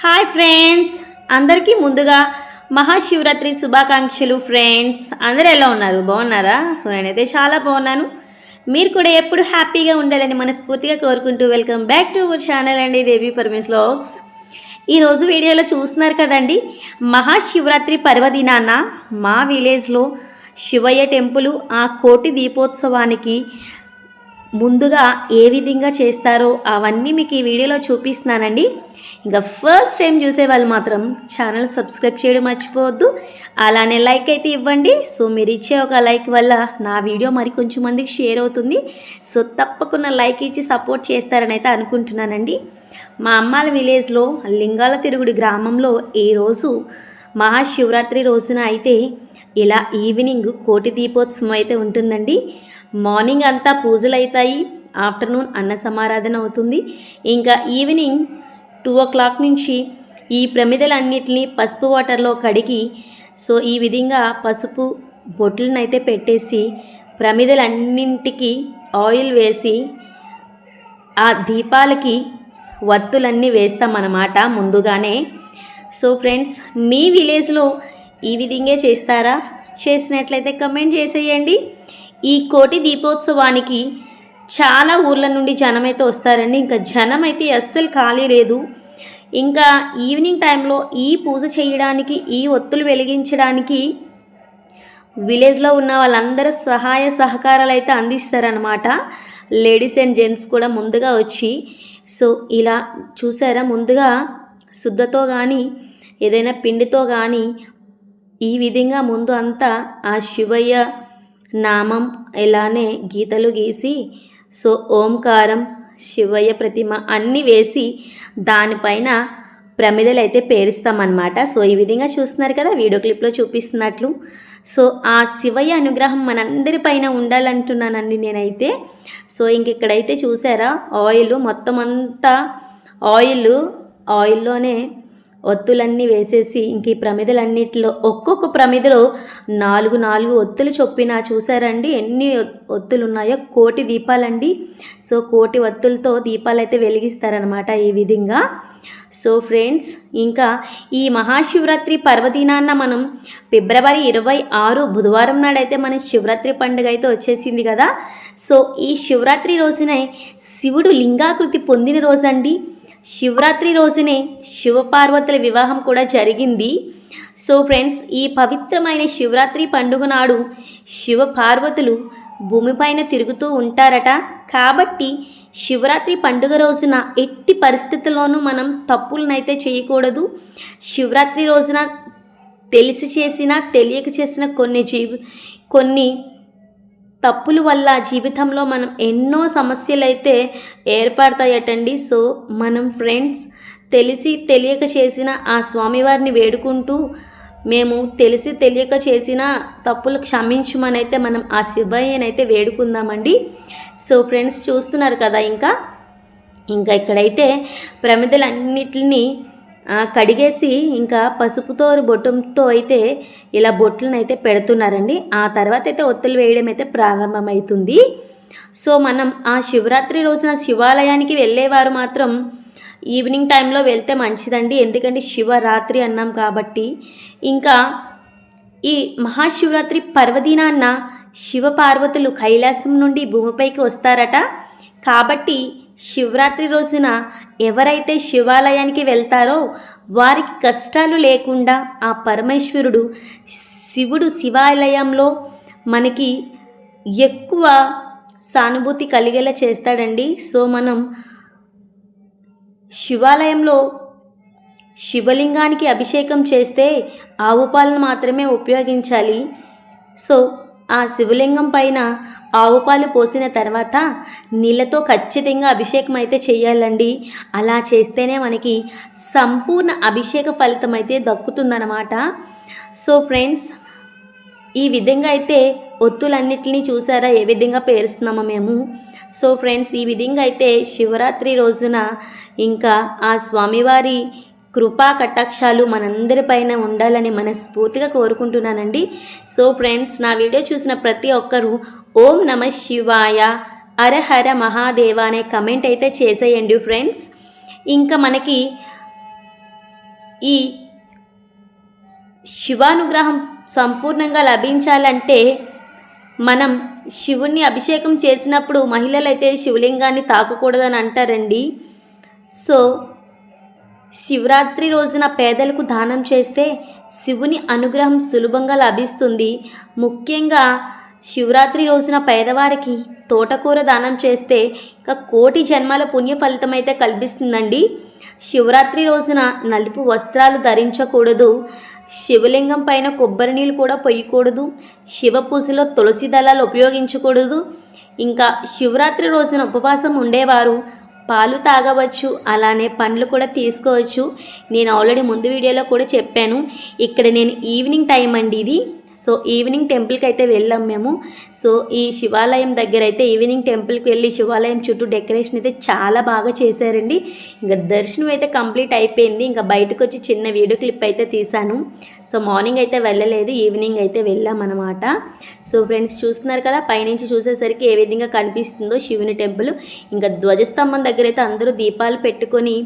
Hi friends, అందరికీ ముందుగా మహాశివరాత్రి శుభాకాంక్షలు. ఫ్రెండ్స్ అందరూ ఎలా ఉన్నారు? బాగున్నారా? సో నేనైతే చాలా బాగున్నాను. మీరు కూడా ఎప్పుడు హ్యాపీగా ఉండాలని మనస్ఫూర్తిగా కోరుకుంటూ welcome back to our channel అండి, దేవి పరమేశ్ వ్లాగ్స్. ఈరోజు వీడియోలో చూస్తున్నారు కదండి, మహాశివరాత్రి పర్వదినాన మా విలేజ్లో శివయ్య టెంపుల్ ఆ కోటి దీపోత్సవానికి ముందుగా ఏ విధంగా చేస్తారో అవన్నీ మీకు ఈ వీడియోలో చూపిస్తున్నానండి. ఇంకా ఫస్ట్ టైం చూసే వాళ్ళు మాత్రం ఛానల్ సబ్స్క్రైబ్ చేయడం మర్చిపోవద్దు, అలానే లైక్ అయితే ఇవ్వండి. సో మీరు ఇచ్చే ఒక లైక్ వల్ల నా వీడియో మరి కొంచెం మందికి షేర్ అవుతుంది. సో తప్పకుండా లైక్ ఇచ్చి సపోర్ట్ చేస్తారని అయితే అనుకుంటున్నానండి. మా అమ్మాల విలేజ్లో లింగాల తిరుగుడి గ్రామంలో ఈరోజు మహాశివరాత్రి రోజున అయితే ఇలా ఈవినింగ్ కోటి దీపోత్సవం అయితే ఉంటుందండి. మార్నింగ్ అంతా పూజలు అవుతాయి, ఆఫ్టర్నూన్ అన్న సమారాధన అవుతుంది. ఇంకా ఈవినింగ్ 2 o'clock నుంచి ఈ ప్రమిదలన్నిటిని పసుపు వాటర్లో కడిగి సో ఈ విధంగా పసుపు బొట్లను అయితే పెట్టేసి ప్రమిదలన్నింటికి ఆయిల్ వేసి ఆ దీపాలకి వత్తులన్నీ వేస్తామన్నమాట ముందుగానే. సో ఫ్రెండ్స్, మీ విలేజ్లో ఈ విధంగా చేస్తారా? చేసినట్లయితే కమెంట్ చేసేయండి. ఈ కోటి దీపోత్సవానికి చాలా ఊర్ల నుండి జనం అయితే వస్తారండి. ఇంకా జనం అయితే అస్సలు ఖాళీ లేదు. ఇంకా ఈవినింగ్ టైంలో ఈ పూజ చేయడానికి, ఈ ఒత్తులు వెలిగించడానికి విలేజ్లో ఉన్న వాళ్ళందరూ సహాయ సహకారాలు అయితే అందిస్తారనమాట. లేడీస్ అండ్ జెంట్స్ కూడా ముందుగా వచ్చి సో ఇలా చూసారా, ముందుగా శుద్ధతో కానీ ఏదైనా పిండితో కానీ ఈ విధంగా ముందు అంతా ఆ శివయ్య నామం ఇలానే గీతలు గీసి సో ఓంకారం, శివయ్య ప్రతిమ అన్నీ వేసి దానిపైన ప్రమిదలు అయితే పేరుస్తామన్నమాట. సో ఈ విధంగా చూస్తున్నారు కదా వీడియో క్లిప్లో చూపిస్తున్నట్లు. సో ఆ శివయ్య అనుగ్రహం మనందరిపైన ఉండాలంటున్నానండి నేనైతే. సో ఇంక ఇక్కడైతే చూసారా, ఆయిల్ మొత్తం అంతా ఆయిల్లోనే ఒత్తులన్నీ వేసేసి ఇంక ఈ ప్రమిదలన్నిటిలో ఒక్కొక్క ప్రమిదలో 4 ఒత్తులు చొప్పిన చూసారండి ఎన్ని ఒత్తులు ఉన్నాయో. కోటి దీపాలండి. సో కోటి ఒత్తులతో దీపాలు అయితే వెలిగిస్తారనమాట ఈ విధంగా. సో ఫ్రెండ్స్, ఇంకా ఈ మహాశివరాత్రి పర్వదినాన్న మనం ఫిబ్రవరి 26 బుధవారం నాడైతే మన శివరాత్రి పండుగ అయితే వచ్చేసింది కదా. సో ఈ శివరాత్రి రోజునే శివుడు లింగాకృతి పొందిన రోజండి. శివరాత్రి రోజునే శివపార్వతుల వివాహం కూడా జరిగింది. సో ఫ్రెండ్స్, ఈ పవిత్రమైన శివరాత్రి పండుగ నాడు శివపార్వతులు భూమిపైన తిరుగుతూ ఉంటారట. కాబట్టి శివరాత్రి పండుగ రోజున ఎట్టి పరిస్థితుల్లోనూ మనం తప్పులనైతే చేయకూడదు. శివరాత్రి రోజున తెలిసి చేసినా తెలియక చేసిన కొన్ని తప్పుల వల్ల జీవితంలో మనం ఎన్నో సమస్యలు అయితే ఏర్పడతాయటండి. సో మనం ఫ్రెండ్స్ తెలిసి తెలియక చేసిన ఆ స్వామివారిని వేడుకుంటూ మేము తెలిసి తెలియక చేసిన తప్పులు క్షమించమని అయితే మనం ఆ శివయ్యనైతే వేడుకుందామండి. సో ఫ్రెండ్స్ చూస్తున్నారు కదా, ఇంకా ఇక్కడైతే ప్రమిదలన్నిటిని కడిగేసి ఇంకా పసుపుతో బొట్టుతో అయితే ఇలా బొట్లను అయితే పెడుతున్నారండి. ఆ తర్వాత అయితే ఒత్తులు వేయడం అయితే ప్రారంభమవుతుంది. సో మనం ఆ శివరాత్రి రోజున శివాలయానికి వెళ్ళేవారు మాత్రం ఈవినింగ్ టైంలో వెళ్తే మంచిదండి. ఎందుకంటే శివరాత్రి అన్నాం కాబట్టి. ఇంకా ఈ మహాశివరాత్రి పర్వదినాన్న శివపార్వతులు కైలాసం నుండి భూమిపైకి వస్తారట. కాబట్టి శివరాత్రి రోజున ఎవరైతే శివాలయానికి వెళ్తారో వారికి కష్టాలు లేకుండా ఆ పరమేశ్వరుడు శివుడు శివాలయంలో మనకి ఎక్కువ సానుభూతి కలిగేలా చేస్తాడండి. సో మనం శివాలయంలో శివలింగానికి అభిషేకం చేస్తే ఆవు పాలను మాత్రమే ఉపయోగించాలి. సో ఆ శివలింగం పైన ఆవు పాలు పోసిన తర్వాత నీళ్ళతో ఖచ్చితంగా అభిషేకం అయితే చేయాలండి. అలా చేస్తేనే మనకి సంపూర్ణ అభిషేక ఫలితం అయితే దక్కుతుందన్నమాట. సో ఫ్రెండ్స్, ఈ విధంగా అయితే ఒత్తులన్నిటిని చూసారా ఏ విధంగా పేరుస్తున్నామో మేము. సో ఫ్రెండ్స్, ఈ విధంగా అయితే శివరాత్రి రోజున ఇంకా ఆ స్వామివారి కృపా కటాక్షాలు మనందరిపైన ఉండాలని మనస్ఫూర్తిగా కోరుకుంటున్నానండి. సో ఫ్రెండ్స్, నా వీడియో చూసిన ప్రతి ఒక్కరూ ఓం నమ శివాయ, హర మహాదేవ అనే కమెంట్ అయితే చేసేయండి ఫ్రెండ్స్. ఇంకా మనకి ఈ శివానుగ్రహం సంపూర్ణంగా లభించాలంటే మనం శివుణ్ణి అభిషేకం చేసినప్పుడు మహిళలు అయితే శివలింగాన్ని తాకకూడదని అంటారండి. సో శివరాత్రి రోజున పేదలకు దానం చేస్తే శివుని అనుగ్రహం సులభంగా లభిస్తుంది. ముఖ్యంగా శివరాత్రి రోజున పేదవారికి తోటకూర దానం చేస్తే ఇంకా కోటి జన్మల పుణ్య ఫలితం అయితే కల్పిస్తుందండి. శివరాత్రి రోజున నలుపు వస్త్రాలు ధరించకూడదు. శివలింగం పైన కొబ్బరి నీళ్ళు కూడా పొయ్యకూడదు. శివ పూజలో తులసి దళాలు ఉపయోగించకూడదు. ఇంకా శివరాత్రి రోజున ఉపవాసం ఉండేవారు పాలు తాగవచ్చు, అలానే పండ్లు కూడా తీసుకోవచ్చు. నేను ఆల్రెడీ ముందు వీడియోలో కూడా చెప్పాను. ఇక్కడ నేను ఈవినింగ్ టైం అండి ఇది. సో ఈవినింగ్ టెంపుల్కి అయితే వెళ్ళాం మేము. సో ఈ శివాలయం దగ్గర అయితే ఈవినింగ్ టెంపుల్కి వెళ్ళి శివాలయం చుట్టూ డెకరేషన్ అయితే చాలా బాగా చేశారండి. ఇంకా దర్శనం అయితే కంప్లీట్ అయిపోయింది. ఇంకా బయటకు వచ్చి చిన్న వీడియో క్లిప్ అయితే తీశాను. సో మార్నింగ్ అయితే వెళ్ళలేదు, ఈవినింగ్ అయితే వెళ్ళామన్నమాట. సో ఫ్రెండ్స్ చూస్తున్నారు కదా, పైనుంచి చూసేసరికి ఏ విధంగా కనిపిస్తుందో శివుని టెంపుల్. ఇంకా ధ్వజస్తంభం దగ్గర అయితే అందరూ దీపాలు పెట్టుకొని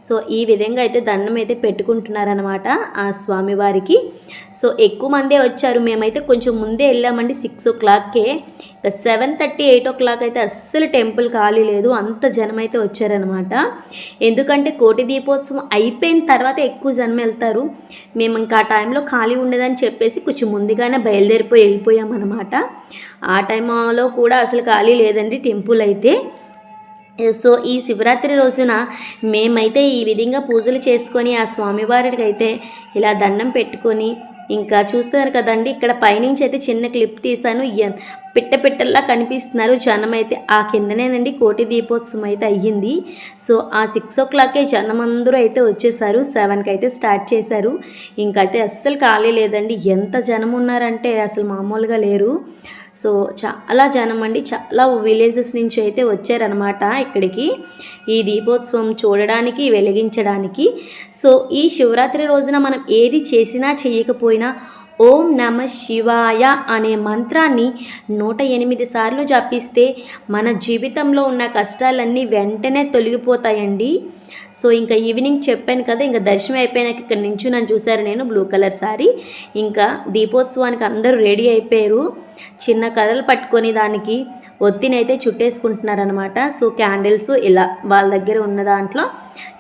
సో ఈ విధంగా అయితే దండం అయితే పెట్టుకుంటున్నారనమాట ఆ స్వామివారికి. సో ఎక్కువ మందే వచ్చారు. మేమైతే కొంచెం ముందే వెళ్ళామండి, 6 o'clockకే. ఇంకా 7:30, 8 o'clock అయితే అస్సలు టెంపుల్ ఖాళీ లేదు, అంత జనం అయితే వచ్చారనమాట. ఎందుకంటే కోటి దీపోత్సవం అయిపోయిన తర్వాత ఎక్కువ జనం వెళ్తారు. మేము ఇంకా ఆ టైంలో ఖాళీ ఉండదని చెప్పేసి కొంచెం ముందుగానే వెళ్ళిపోయామన్నమాట. ఆ టైంలో కూడా అసలు ఖాళీ లేదండి టెంపుల్ అయితే. సో ఈ శివరాత్రి రోజున మేమైతే ఈ విధంగా పూజలు చేసుకొని ఆ స్వామివారికి అయితే ఇలా దండం పెట్టుకొని ఇంకా చూస్తున్నారు కదండి, ఇక్కడ పైనుంచి అయితే చిన్న క్లిప్ తీశాను. పిట్టల్లా కనిపిస్తున్నారు జనం అయితే. ఆ కిందనేనండి కోటి దీపోత్సవం అయితే అయ్యింది. సో ఆ 6 o'clockకే జనం అందరూ అయితే వచ్చేసారు. 7కి అయితే స్టార్ట్ చేశారు. ఇంకైతే అస్సలు ఖాళీ లేదండి. ఎంత జనం ఉన్నారంటే అసలు మామూలుగా లేరు. సో చాలా జనం అండి, చాలా విలేజెస్ నుంచి అయితే వచ్చారనమాట ఇక్కడికి ఈ దీపోత్సవం చూడడానికి, వెలిగించడానికి. సో ఈ శివరాత్రి రోజున మనం ఏది చేసినా చేయకపోయినా ఓం నమ శివాయ అనే మంత్రాన్ని 108 సార్లు జపిస్తే మన జీవితంలో ఉన్న కష్టాలన్నీ వెంటనే తొలగిపోతాయండి. సో ఇంకా ఈవినింగ్ చెప్పాను కదా, ఇంకా దర్శనం అయిపోయినాక ఇక్కడ నించున్నాను చూసారు నేను, బ్లూ కలర్ సారీ. ఇంకా దీపోత్సవానికి అందరూ రెడీ అయిపోయారు. చిన్న కర్రలు పట్టుకొని దానికి ఒత్తినైతే చుట్టేసుకుంటున్నారనమాట. సో క్యాండిల్స్ ఇలా వాళ్ళ దగ్గర ఉన్న దాంట్లో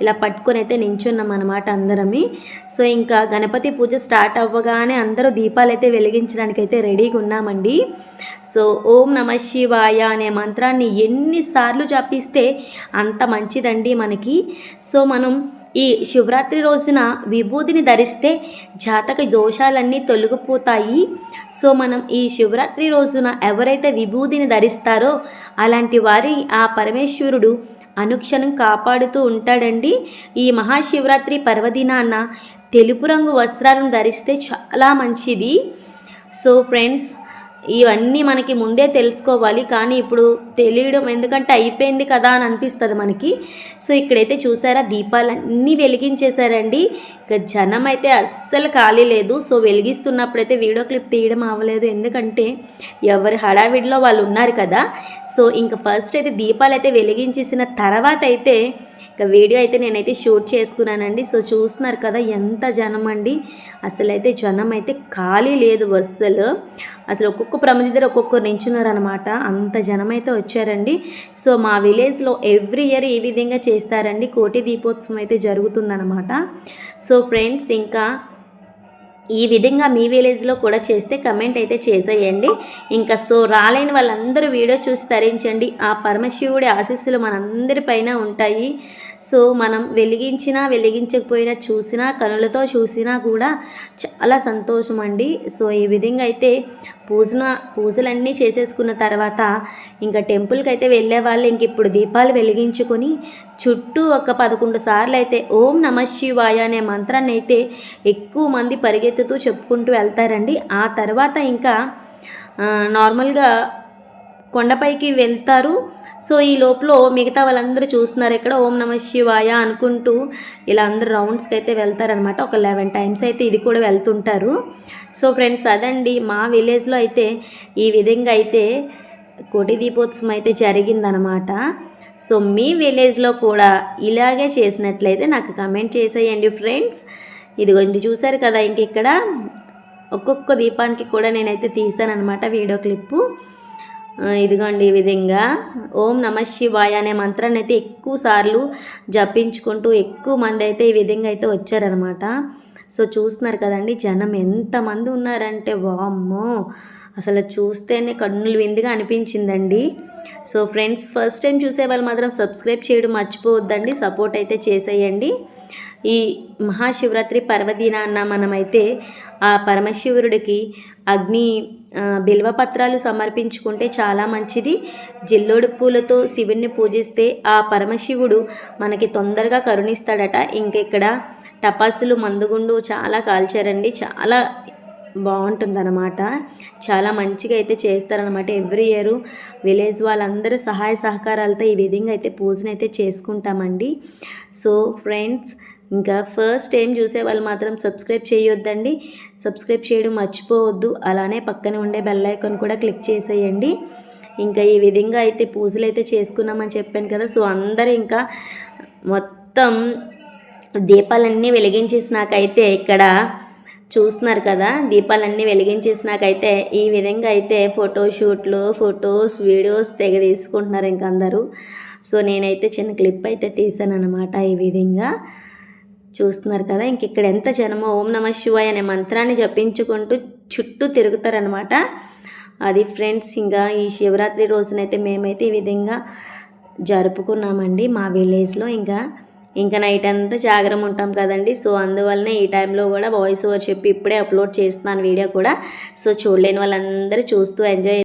ఇలా పట్టుకొని అయితే నించున్నాం అనమాట అందరమి. సో ఇంకా గణపతి పూజ స్టార్ట్ అవ్వగానే అందరూ దీపాలు అయితే వెలిగించడానికి అయితే రెడీగా ఉన్నామండి. సో ఓం నమ శివాయ అనే మంత్రాన్ని ఎన్నిసార్లు జపిస్తే అంత మంచిదండి మనకి. సో మనం ఈ శివరాత్రి రోజున విభూతిని ధరిస్తే జాతక దోషాలన్నీ తొలగిపోతాయి. సో మనం ఈ శివరాత్రి రోజున ఎవరైతే విభూతిని ధరిస్తారో అలాంటి వారి ఆ పరమేశ్వరుడు అనుక్షణం కాపాడుతూ ఉంటాడండి. ఈ మహాశివరాత్రి పర్వదినాన తెలుపు రంగు వస్త్రాలను ధరిస్తే చాలా మంచిది. సో ఫ్రెండ్స్ ఇవన్నీ మనకి ముందే తెలుసుకోవాలి, కానీ ఇప్పుడు తెలియడం ఎందుకంటే అయిపోయింది కదా అని అనిపిస్తుంది మనకి. సో ఇక్కడైతే చూసారా దీపాలన్నీ వెలిగించేశారండి. ఇక జనం అయితే అస్సలు ఖాళీ లేదు. సో వెలిగిస్తున్నప్పుడైతే వీడియో క్లిప్ తీయడం అవ్వలేదు, ఎందుకంటే ఎవరి హడావిడిలో వాళ్ళు ఉన్నారు కదా. సో ఇంకా ఫస్ట్ అయితే దీపాలు అయితే వెలిగించేసిన తర్వాత అయితే ఇక వీడియో అయితే నేనైతే షూట్ చేసుకున్నానండి. సో చూస్తున్నారు కదా ఎంత జనం అండి, అసలు అయితే జనం అయితే ఖాళీ లేదు అసలు ఒక్కొక్క ప్రమిది దగ్గర ఒక్కొక్కరు నించున్నారనమాట, అంత జనం అయితే వచ్చారండి. సో మా విలేజ్లో ఎవ్రీ ఇయర్ ఈ విధంగా చేస్తారండి, కోటి దీపోత్సవం అయితే జరుగుతుందన్నమాట. సో ఫ్రెండ్స్ ఇంకా ఈ విధంగా మీ విలేజ్లో కూడా చేస్తే కమెంట్ అయితే చేసేయండి. ఇంకా సో రాలేని వాళ్ళందరూ వీడియో చూసి తరించండి. ఆ పరమశివుడి ఆశీస్సులు మనందరిపైన ఉంటాయి. సో మనం వెలిగించినా వెలిగించకపోయినా చూసినా కనులతో చూసినా కూడా చాలా సంతోషం అండి. సో ఈ విధంగా అయితే పూజలన్నీ చేసేసుకున్న తర్వాత ఇంకా టెంపుల్కి అయితే వెళ్ళే వాళ్ళు ఇంక ఇప్పుడు దీపాలు వెలిగించుకొని చుట్టూ ఒక 11 సార్లు అయితే ఓం నమ శివాయ అనే మంత్రాన్ని అయితే ఎక్కువ మంది పరిగెత్తుతూ చెప్పుకుంటూ వెళ్తారండి. ఆ తర్వాత ఇంకా నార్మల్గా కొండపైకి వెళ్తారు. సో ఈ లోపల మిగతా వాళ్ళందరూ చూస్తున్నారు ఇక్కడ ఓం నమ శివాయ అనుకుంటూ ఇలా అందరూ రౌండ్స్కి అయితే వెళ్తారనమాట. ఒక 11 times అయితే ఇది కూడా వెళ్తుంటారు. సో ఫ్రెండ్స్ అదండి మా విలేజ్లో అయితే ఈ విధంగా అయితే కోటి దీపోత్సవం అయితే జరిగిందనమాట. సో మీ విలేజ్లో కూడా ఇలాగే చేసినట్లయితే నాకు కమెంట్ చేసేయండి ఫ్రెండ్స్. ఇదిగోండి చూసారు కదా, ఇంక ఇక్కడ ఒక్కొక్క దీపానికి కూడా నేనైతే తీసానమాట వీడియో క్లిప్పు. ఇదిగోండి ఈ విధంగా ఓం నమ శివాయ అనే మంత్రాన్ని అయితే ఎక్కువ సార్లు జపించుకుంటూ ఎక్కువ మంది అయితే ఈ విధంగా అయితే వచ్చారనమాట. సో చూస్తున్నారు కదండి జనం ఎంతమంది ఉన్నారంటే వామ్మో, అసలు చూస్తేనే కన్నులు విందుగా అనిపించిందండి. సో ఫ్రెండ్స్, ఫస్ట్ టైం చూసే వాళ్ళు మాత్రం సబ్స్క్రైబ్ చేయడం మర్చిపోవద్దండి, సపోర్ట్ అయితే చేసేయండి. ఈ మహాశివరాత్రి పర్వదినాన్న మనమైతే ఆ పరమశివుడికి అగ్ని బిల్వపత్రాలు సమర్పించుకుంటే చాలా మంచిది. జిల్లోడు పూలతో శివుణ్ణి పూజిస్తే ఆ పరమశివుడు మనకి తొందరగా కరుణిస్తాడట. ఇంకెక్కడ టపాసులు మందుగుండు చాలా కాల్చారండి, చాలా బాగుంటుందన్నమాట. చాలా మంచిగా అయితే చేస్తారనమాట. ఎవ్రీ ఇయర్ విలేజ్ వాళ్ళందరూ సహాయ సహకారాలతో ఈ విధంగా అయితే పూజను అయితే చేసుకుంటామండి. సో ఫ్రెండ్స్, ఇంకా ఫస్ట్ టైం చూసే వాళ్ళు మాత్రం సబ్స్క్రైబ్ చేయొద్దండి, సబ్స్క్రైబ్ చేయడం మర్చిపోవద్దు. అలానే పక్కన ఉండే బెల్ ఐకాన్ కూడా క్లిక్ చేసేయండి. ఇంకా ఈ విధంగా అయితే పూజలు అయితే చేసుకున్నామని చెప్పాను కదా. సో అందరూ ఇంకా మొత్తం దీపాలన్నీ వెలిగించేసినాకైతే ఇక్కడ చూస్తున్నారు కదా, దీపాలన్నీ వెలిగించేసినాకైతే ఈ విధంగా అయితే ఫోటోషూట్లు, ఫొటోస్, వీడియోస్ తెగ తీసుకుంటున్నారు ఇంక అందరూ. సో నేనైతే చిన్న క్లిప్ అయితే తీసాను అనమాట. ఈ విధంగా చూస్తున్నారు కదా, ఇంక ఇక్కడ ఎంత జనమో ఓం నమ శివాయ అనే మంత్రాన్ని జపించుకుంటూ చుట్టూ తిరుగుతారనమాట. అది ఫ్రెండ్స్, ఇంకా ఈ శివరాత్రి రోజునైతే మేమైతే ఈ విధంగా జరుపుకున్నామండి మా విలేజ్లో. ఇంకా నైట్ అంతా జాగరం ఉంటాం కదండి. సో అందువల్లనే ఈ టైంలో కూడా వాయిస్ ఓవర్ చెప్పి ఇప్పుడే అప్లోడ్ చేస్తున్నాను వీడియో కూడా. సో చూడలేని వాళ్ళందరూ చూస్తూ ఎంజాయ్